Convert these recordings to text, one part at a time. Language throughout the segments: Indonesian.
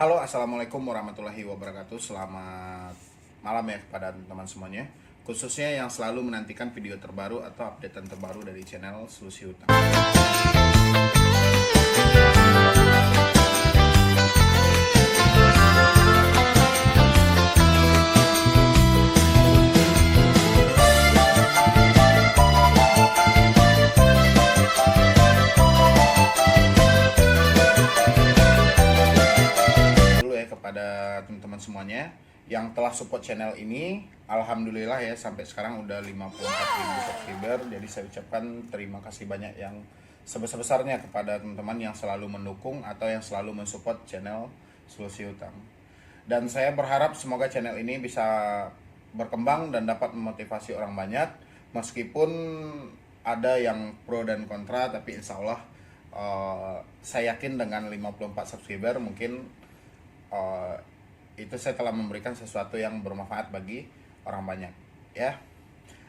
Halo, assalamualaikum warahmatullahi wabarakatuh. Selamat malam ya kepada teman-teman semuanya, khususnya yang selalu menantikan video terbaru atau updatean terbaru dari channel Solusi Utang. Dulu ya kepada teman-teman semuanya yang telah support channel ini, alhamdulillah ya sampai sekarang udah 54.000 subscriber. Jadi saya ucapkan terima kasih banyak yang sebesar-besarnya kepada teman-teman yang selalu mendukung atau yang selalu mensupport channel Solusi Utang. Dan saya berharap semoga channel ini bisa berkembang dan dapat memotivasi orang banyak, meskipun ada yang pro dan kontra, tapi insya Allah saya yakin dengan 54 subscriber mungkin itu saya telah memberikan sesuatu yang bermanfaat bagi orang banyak ya.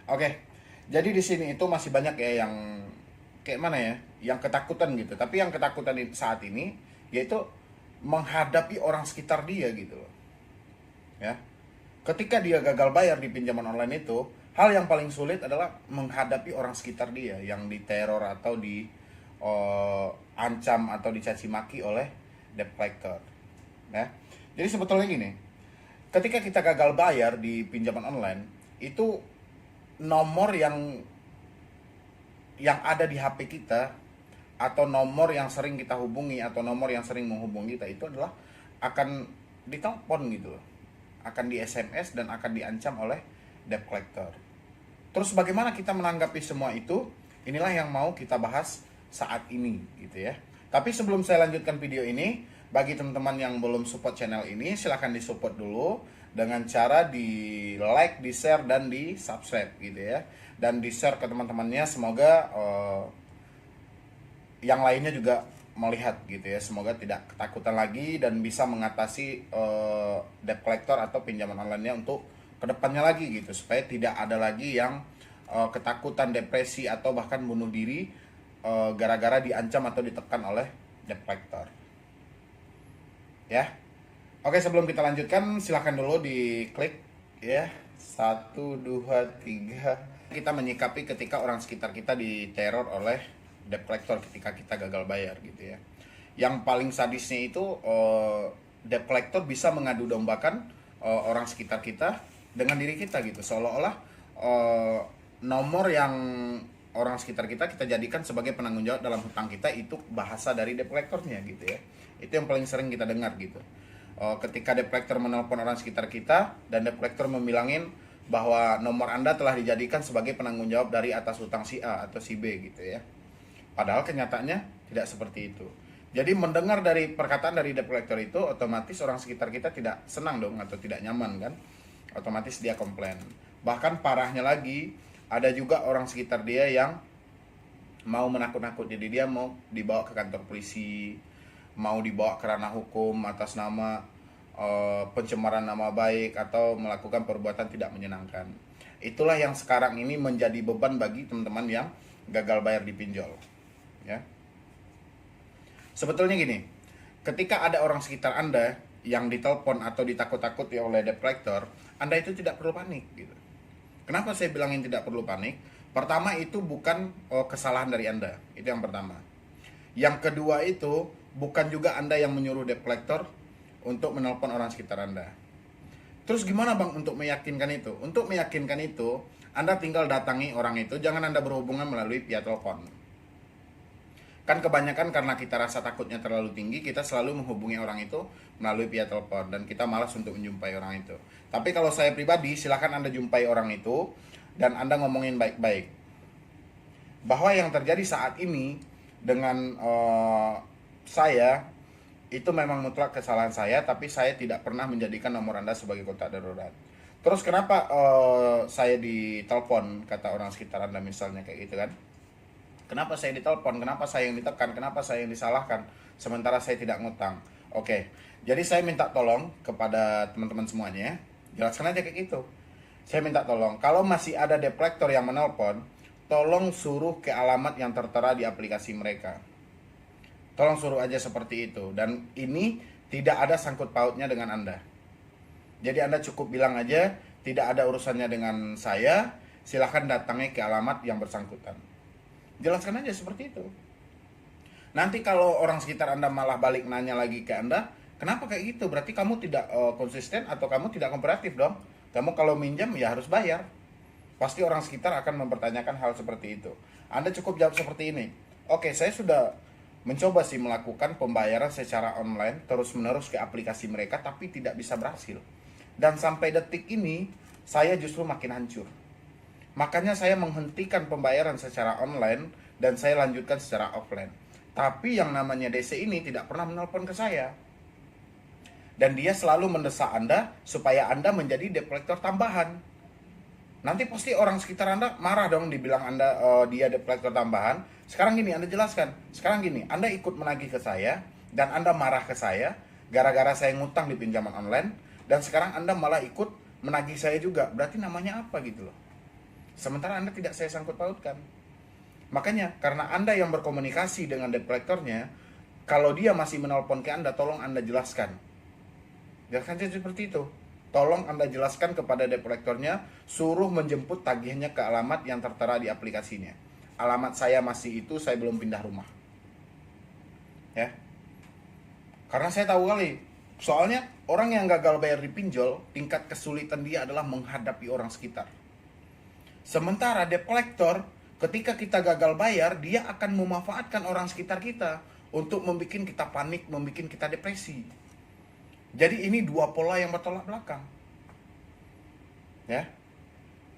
Oke, jadi di sini itu masih banyak ya yang kayak mana ya, yang ketakutan gitu. Tapi yang ketakutan saat ini yaitu menghadapi orang sekitar dia gitu loh ya. Ketika dia gagal bayar di pinjaman online itu, hal yang paling sulit adalah menghadapi orang sekitar dia yang diteror atau di ancam atau dicaci maki oleh debt collector ya. Jadi sebetulnya gini, ketika kita gagal bayar di pinjaman online, itu nomor yang ada di HP kita atau nomor yang sering kita hubungi atau nomor yang sering menghubungi kita itu adalah akan ditelepon gitu loh, akan di SMS dan akan diancam oleh debt collector. Terus bagaimana kita menanggapi semua itu? Inilah yang mau kita bahas saat ini gitu ya. Tapi sebelum saya lanjutkan video ini, bagi teman-teman yang belum support channel ini, silahkan disupport dulu dengan cara di like, di share, dan di subscribe gitu ya. Dan di share ke teman-temannya, semoga yang lainnya juga melihat gitu ya. Semoga tidak ketakutan lagi dan bisa mengatasi debt collector atau pinjaman online-nya untuk kedepannya lagi gitu. Supaya tidak ada lagi yang ketakutan, depresi, atau bahkan bunuh diri gara-gara diancam atau ditekan oleh debt collector ya. Oke, sebelum kita lanjutkan silahkan dulu diklik ya 1, 2, 3. Kita menyikapi ketika orang sekitar kita diteror oleh debt collector ketika kita gagal bayar gitu ya. Yang paling sadisnya itu debt collector bisa mengadu dombakan orang sekitar kita dengan diri kita gitu, seolah-olah nomor yang orang sekitar kita jadikan sebagai penanggung jawab dalam hutang kita, itu bahasa dari debt collectornya gitu ya. Itu yang paling sering kita dengar gitu. Ketika debt collector menelpon orang sekitar kita dan debt collector membilangin bahwa nomor Anda telah dijadikan sebagai penanggung jawab dari atas hutang si A atau si B gitu ya. Padahal kenyataannya tidak seperti itu. Jadi mendengar dari perkataan dari debt collector itu, otomatis orang sekitar kita tidak senang dong atau tidak nyaman kan. Otomatis dia komplain. Bahkan parahnya lagi, ada juga orang sekitar dia yang mau menakut-nakut. Jadi dia mau dibawa ke kantor polisi, mau dibawa ke ranah hukum atas nama pencemaran nama baik atau melakukan perbuatan tidak menyenangkan. Itulah yang sekarang ini menjadi beban bagi teman-teman yang gagal bayar di pinjol ya. Sebetulnya gini, ketika ada orang sekitar Anda yang ditelepon atau ditakut-takuti oleh debt collector, Anda itu tidak perlu panik gitu. Kenapa saya bilangin tidak perlu panik? Pertama, itu bukan kesalahan dari Anda. Itu yang pertama. Yang kedua, itu bukan juga Anda yang menyuruh debt collector untuk menelpon orang sekitar Anda. Terus gimana Bang untuk meyakinkan itu? Untuk meyakinkan itu, Anda tinggal datangi orang itu, jangan Anda berhubungan melalui via telepon. Kan kebanyakan karena kita rasa takutnya terlalu tinggi, kita selalu menghubungi orang itu melalui via telepon dan kita malas untuk menjumpai orang itu. Tapi kalau saya pribadi, silakan Anda jumpai orang itu dan Anda ngomongin baik-baik bahwa yang terjadi saat ini dengan saya itu memang mutlak kesalahan saya, tapi saya tidak pernah menjadikan nomor Anda sebagai kontak darurat. Terus kenapa saya ditelepon, kata orang sekitar Anda misalnya kayak gitu kan? Kenapa saya ditelepon? Kenapa saya yang ditekan? Kenapa saya yang disalahkan? Sementara saya tidak ngutang. Oke, jadi saya minta tolong kepada teman-teman semuanya, jelaskan aja kayak gitu. Saya minta tolong, kalau masih ada debt collector yang menelpon, tolong suruh ke alamat yang tertera di aplikasi mereka. Tolong suruh aja seperti itu. Dan ini tidak ada sangkut pautnya dengan Anda. Jadi Anda cukup bilang aja, tidak ada urusannya dengan saya, silahkan datangi ke alamat yang bersangkutan. Jelaskan aja seperti itu. Nanti kalau orang sekitar Anda malah balik nanya lagi ke Anda, kenapa kayak gitu? Berarti kamu tidak konsisten atau kamu tidak kooperatif dong. Kamu kalau minjam ya harus bayar. Pasti orang sekitar akan mempertanyakan hal seperti itu. Anda cukup jawab seperti ini. Oke, saya sudah mencoba sih melakukan pembayaran secara online terus-menerus ke aplikasi mereka, tapi tidak bisa berhasil. Dan sampai detik ini, saya justru makin hancur. Makanya saya menghentikan pembayaran secara online dan saya lanjutkan secara offline. Tapi yang namanya DC ini tidak pernah menelpon ke saya. Dan dia selalu mendesak Anda supaya Anda menjadi debt collector tambahan. Nanti pasti orang sekitar Anda marah dong dibilang Anda dia debt collector tambahan. Sekarang gini, Anda jelaskan. Sekarang gini, Anda ikut menagih ke saya dan Anda marah ke saya gara-gara saya ngutang di pinjaman online dan sekarang Anda malah ikut menagih saya juga. Berarti namanya apa gitu loh. Sementara Anda tidak saya sangkut pautkan. Makanya karena Anda yang berkomunikasi dengan debt collectornya, kalau dia masih menelpon ke Anda, tolong Anda jelaskan. Jelaskan saja seperti itu. Tolong Anda jelaskan kepada debt collectornya, suruh menjemput tagihnya ke alamat yang tertera di aplikasinya. Alamat saya masih itu, saya belum pindah rumah. Ya. Karena saya tahu kali, soalnya orang yang gagal bayar di pinjol, tingkat kesulitan dia adalah menghadapi orang sekitar. Sementara debt collector, ketika kita gagal bayar, dia akan memanfaatkan orang sekitar kita untuk membuat kita panik, membuat kita depresi. Jadi ini dua pola yang bertolak belakang. Ya.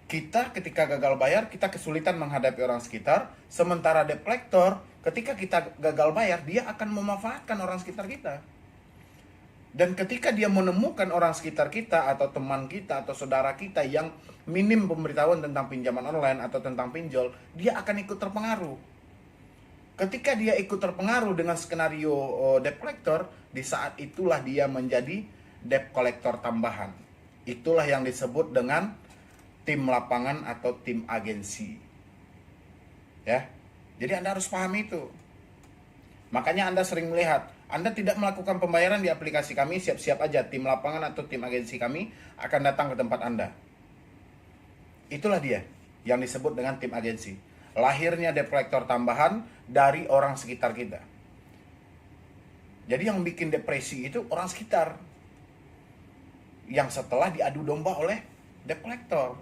Kita ketika gagal bayar, kita kesulitan menghadapi orang sekitar. Sementara debt collector, ketika kita gagal bayar, dia akan memanfaatkan orang sekitar kita. Dan ketika dia menemukan orang sekitar kita, atau teman kita, atau saudara kita yang minim pemberitahuan tentang pinjaman online atau tentang pinjol, dia akan ikut terpengaruh. Ketika dia ikut terpengaruh dengan skenario debt collector, di saat itulah dia menjadi debt collector tambahan. Itulah yang disebut dengan tim lapangan atau tim agensi. Ya. Jadi Anda harus paham itu. Makanya Anda sering melihat, Anda tidak melakukan pembayaran di aplikasi kami, siap-siap aja tim lapangan atau tim agensi kami akan datang ke tempat Anda. Itulah dia yang disebut dengan tim agensi. Lahirnya debt collector tambahan dari orang sekitar kita. Jadi yang bikin depresi itu orang sekitar. Yang setelah diadu domba oleh debt collector.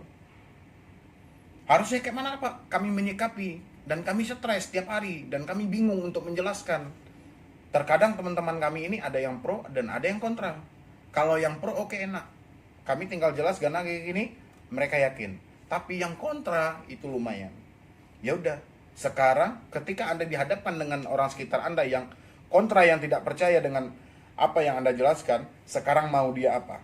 Harusnya kayak mana Pak? Kami menyikapi dan kami stres setiap hari dan kami bingung untuk menjelaskan. Terkadang teman-teman kami ini ada yang pro dan ada yang kontra. Kalau yang pro oke, enak. Kami tinggal jelaskan kayak gini, mereka yakin. Tapi yang kontra itu lumayan. Ya udah, sekarang ketika Anda dihadapkan dengan orang sekitar Anda yang kontra, yang tidak percaya dengan apa yang Anda jelaskan, sekarang mau dia apa?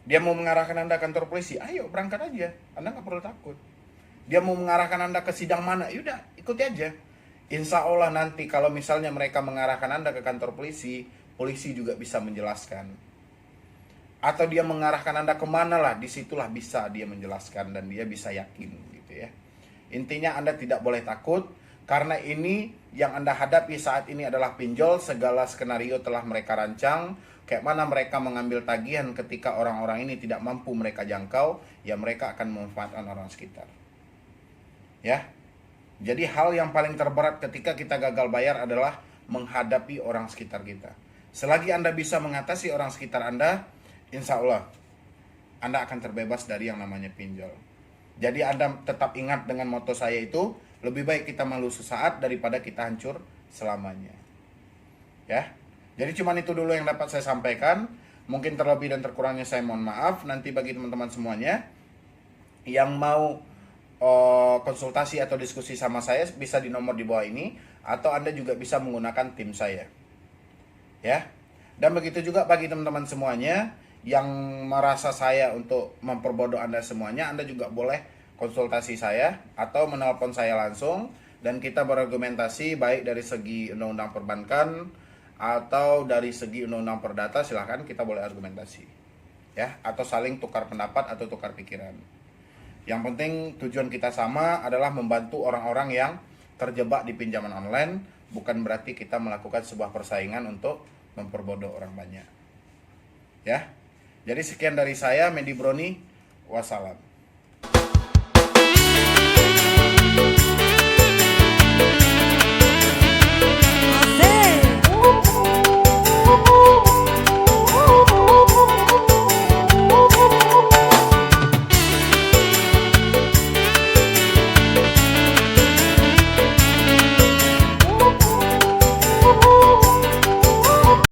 Dia mau mengarahkan Anda ke kantor polisi, ayo berangkat aja, Anda nggak perlu takut. Dia mau mengarahkan Anda ke sidang mana, yaudah ikuti aja. Insya Allah nanti kalau misalnya mereka mengarahkan Anda ke kantor polisi, polisi juga bisa menjelaskan. Atau dia mengarahkan Anda kemana lah, disitulah bisa dia menjelaskan dan dia bisa yakin gitu ya. Intinya Anda tidak boleh takut, karena ini yang Anda hadapi saat ini adalah pinjol. Segala skenario telah mereka rancang. Kayak mana mereka mengambil tagihan ketika orang-orang ini tidak mampu mereka jangkau, ya mereka akan memanfaatkan orang sekitar. Ya. Jadi hal yang paling terberat ketika kita gagal bayar adalah menghadapi orang sekitar kita. Selagi Anda bisa mengatasi orang sekitar Anda, insya Allah Anda akan terbebas dari yang namanya pinjol. Jadi Anda tetap ingat dengan moto saya itu, lebih baik kita malu sesaat daripada kita hancur selamanya. Ya. Jadi cuman itu dulu yang dapat saya sampaikan. Mungkin terlebih dan terkurangnya saya mohon maaf. Nanti bagi teman-teman semuanya yang mau konsultasi atau diskusi sama saya bisa di nomor di bawah ini, atau Anda juga bisa menggunakan tim saya. Ya. Dan begitu juga bagi teman-teman semuanya yang merasa saya untuk memperbodoh Anda semuanya, Anda juga boleh konsultasi saya atau menelpon saya langsung dan kita berargumentasi baik dari segi undang-undang perbankan atau dari segi undang-undang perdata. Silahkan kita boleh argumentasi ya, atau saling tukar pendapat atau tukar pikiran. Yang penting tujuan kita sama adalah membantu orang-orang yang terjebak di pinjaman online, bukan berarti kita melakukan sebuah persaingan untuk memperbodoh orang banyak. Ya. Jadi sekian dari saya, Medi Broni. Wassalam.